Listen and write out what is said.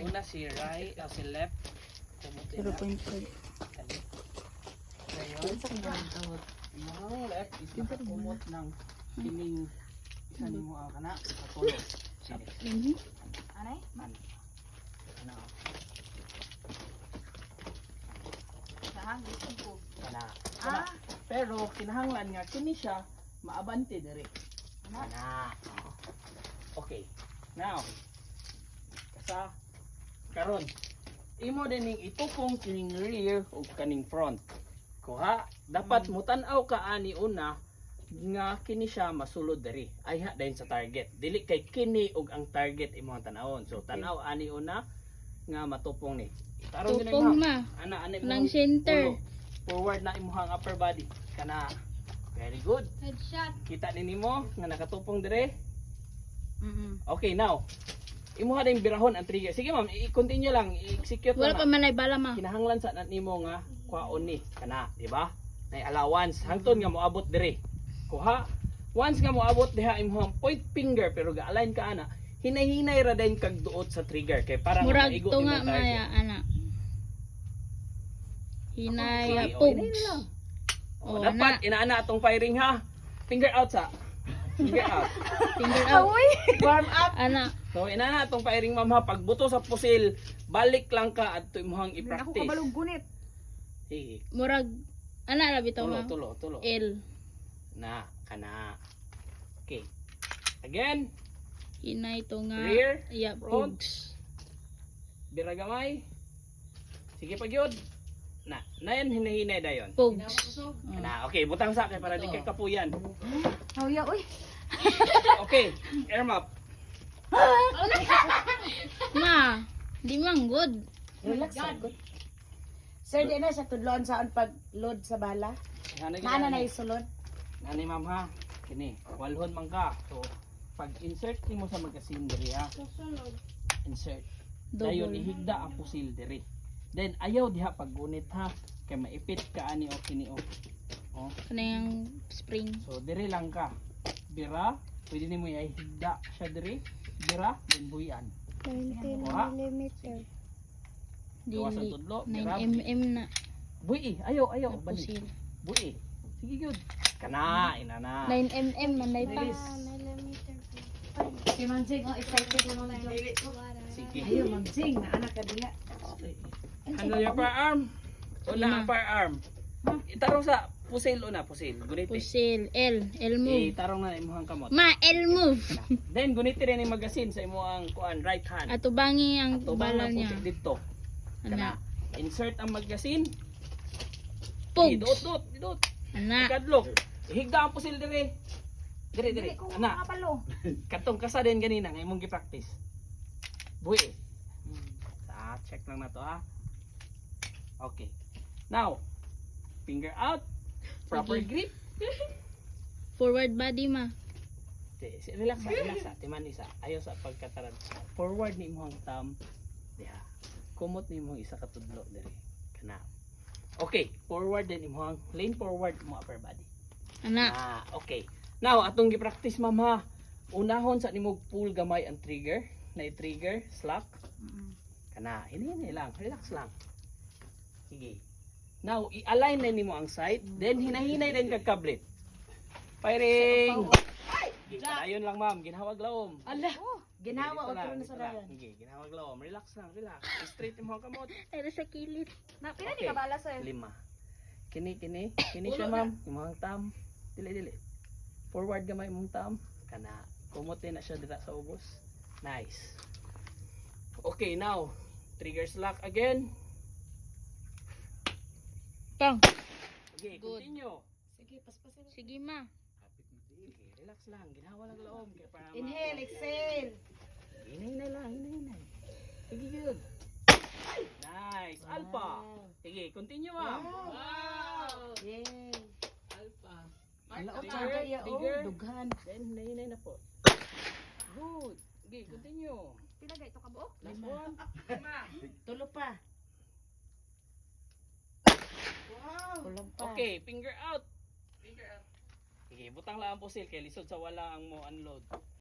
Una si right, si left. Kumutin na. 0.5. Ngayon, yung left is nakakumot ng kining isa ni mo ang kana sa tulo. Ini. Anay? Kana. Sahang gusto ko. Kana. Kana. Pero kinahanglan nga kini siya maabante diri. Ana. Kana. Okay. Now, kasa karon imo din ning itupong kining rear ug kaning front. Kuha, dapat mutan-aw ka ani una nga kini siya masulod diri. Ay ha dayon sa target. Dili kay kini ug ang target imong tan-awon. So tan-aw ani una nga matupong ni. Tarong gyud Tupong ma'am. ma. Ana Nang center. Forward na imong upper body. Kana. Very good. Headshot. Kita nimo nga nakatupong diri. Mm. Okay, now. Imuha din birahon ang trigger. Sige ma'am, i-continue lang, i-execute Wala lang. pa man ay bala ma. Kinahanglan sa nimo nga kwaon ni kana, di ba? Nay allowance hangtod nga moabot diri. Kuha. Once nga moabot diha imong point finger pero ga-align ka ana, hinay-hinay ra din kag duot sa trigger kay para Murag maigo to nga imong target. maya ana. Hinaya Sige, pugs. hinay lang. Oh, Dapat inaana atong firing ha. Finger out sa. Finger out. Finger out. Warm up. Ana. So inaana atong firing ma'am ha. Pagbuto sa pusil, balik lang ka adto imong Ako i-practice. kabalong gunit. Sige. Murag ana ra bitaw Tulo, ma. tulo, tulo. L. Na, kana. Okay. Again, Hinay to nga. Rear, Yeah, front. pugs. bira gamay. Sige pa gyud. Na, nayan hinahinay dayon. Pugs. Na, okay, butang sa kay para di kay kapuyan. Oh, ya, uy. Okay, air map. Ma, di man good. Relax good. Sir, di na siya tudlon sa pag-load sa bala. Naana na isulod. Nani ma'am ha. Kini, walhon man ka. So, pag insert mo sa magazine diri ha. Insert. Dayon Double. ihigda ang pusil diri. Then ayaw diha paggunit ha. Kay maipit ka ani o kini o. Oh. Kanang spring. So diri lang ka. Bira, pwede nimo ihigda siya diri. Bira, then buyan. 20 Kuha. millimeter. Gawa sa Dili. tudlo, 9 bira. mm na. Buyi, ayaw, ayaw. Na Balik. pusil. Buyi. Sige gyud. Kana, inana. 9 mm manay pa. Bilis. Si Ma'am Jing, oh, excited mo na yun. Sige. Ayaw, Ma'am Jing, naana ka dila. Ano yung firearm? Una ang firearm. Itarong sa pusil una, pusil. Guniti. Pusil. L. L move. Itarong na imong kamot. Ma, L move. Then guniti rin yung magazine sa imong kuan right hand. Ato bangi ang Tubang bala na niya. puti dito. Ana. Kana. Insert ang magazine. Pugs. Idot, idot. Ana. Kadlok. Ihigda ang pusil dire. Dire, dire. Kung Ana. makapalo. Katong kasa din ganina nga imong gi-practice. Buhi. Check lang na to ha. Okay. Now, finger out. Proper Sige. grip. Forward body ma. Relax ha, relax ha. Timan isa. Ayaw sa pagkatarad. Forward ni imong thumb. Diha. Kumot ni imong isa ka tudlo diri. Kana. Okay, forward din imong lane forward mo upper body. Ana. Okay. Now, atong gi-practice ma'am ha. Unahon sa nimog pull gamay ang trigger. Na trigger, slack. Kana, hinay lang, relax lang. Sige. Now, i-align na nimo ang sight, then hinahinay din kag kablit. Firing. Ayun lang ma'am, ginhawag laom. Ala, ginawa o Dito lang, turo na dito sa lang. dayon. Sige, ginhawag laom. Relax lang, relax. Straight mo ang kamot. Pero sa kilid. Na, pila Okay. di ka bala, sir? 5. Kini siya ma'am, imong thumb. Dili. Forward gamay imong thumb. Kana, kumot na siya dira sa ubos. Nice. Okay, now trigger slack again. Pang. Okay, Good. continue. Sige, paspasin. Sige ma. Okay, relax lang. Ginawa lang laom kaya para Inhale, exhale. Hinay lang, hinay. Sige, good. Nice. Alpha. Sige, continue ma'am. Wow. Yay. Alpha. Ala, o, Trigger, tsaka iya, oh, trigger. dughan. Then, hinay na po. Good. Okay, continue. Pila ga ito ka buok? Last one. Tulo pa. Wow. Kulang pa. Okay, finger out. Finger out. Sige, butang lang ang pusil kay lisod sa wala ang mo unload.